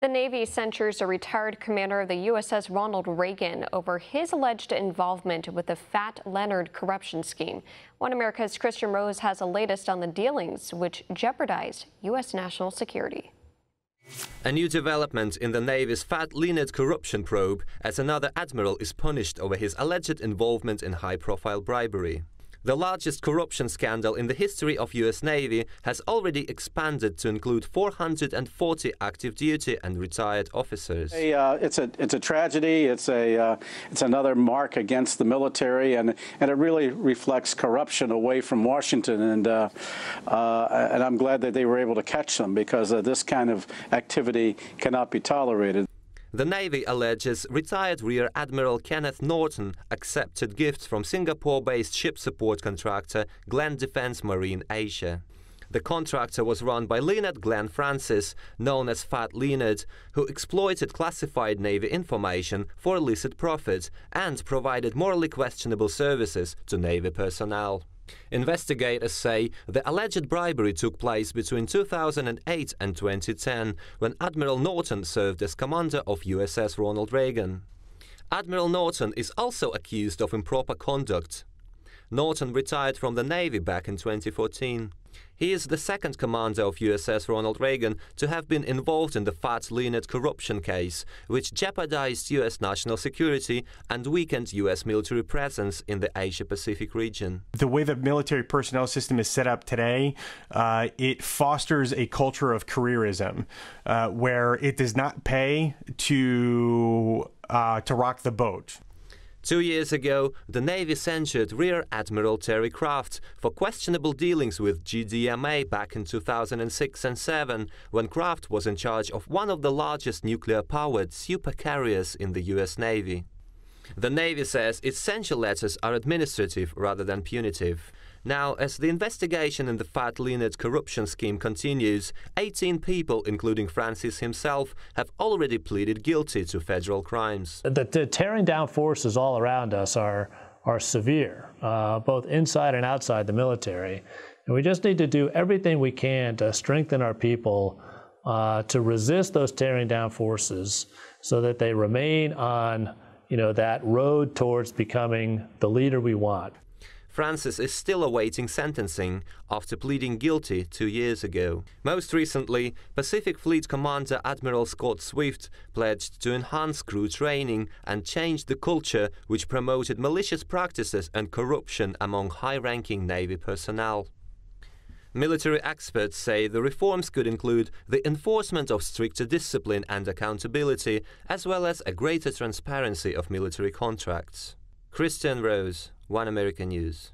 The Navy censures a retired commander of the U.S.S. Ronald Reagan over his alleged involvement with the Fat Leonard corruption scheme. One America's Kristian Rouz has the latest on the dealings, which jeopardized U.S. national security. A new development in the Navy's Fat Leonard corruption probe, as another admiral is punished over his alleged involvement in high-profile bribery. The largest corruption scandal in the history of U.S. Navy has already expanded to include 440 active duty and retired officers. It's a tragedy. It's another mark against the military, and it really reflects corruption away from Washington. And I'm glad that they were able to catch them, because this kind of activity cannot be tolerated. The Navy alleges retired Rear Admiral Kenneth Norton accepted gifts from Singapore-based ship support contractor Glenn Defence Marine Asia. The contractor was run by Leonard Glenn Francis, known as Fat Leonard, who exploited classified Navy information for illicit profit and provided morally questionable services to Navy personnel. Investigators say the alleged bribery took place between 2008 and 2010, when Admiral Norton served as commander of U.S.S. Ronald Reagan. Admiral Norton is also accused of improper conduct. Norton retired from the Navy back in 2014. He is the second commander of U.S.S. Ronald Reagan to have been involved in the Fat Leonard corruption case, which jeopardized U.S. national security and weakened U.S. military presence in the Asia-Pacific region. The way the military personnel system is set up today, it fosters a culture of careerism, where it does not pay to rock the boat. 2 years ago, the Navy censured Rear Admiral Terry Kraft for questionable dealings with GDMA back in 2006 and 2007, when Kraft was in charge of one of the largest nuclear-powered supercarriers in the U.S. Navy. The Navy says its censure letters are administrative rather than punitive. Now, as the investigation in the Fat Leonard corruption scheme continues, 18 people, including Francis himself, have already pleaded guilty to federal crimes. The tearing down forces all around us are severe, both inside and outside the military. And we just need to do everything we can to strengthen our people to resist those tearing down forces so that they remain on, that road towards becoming the leader we want. Francis is still awaiting sentencing after pleading guilty 2 years ago. Most recently, Pacific Fleet Commander Admiral Scott Swift pledged to enhance crew training and change the culture which promoted malicious practices and corruption among high-ranking Navy personnel. Military experts say the reforms could include the enforcement of stricter discipline and accountability, as well as a greater transparency of military contracts. Kristian, Rouz, One American News.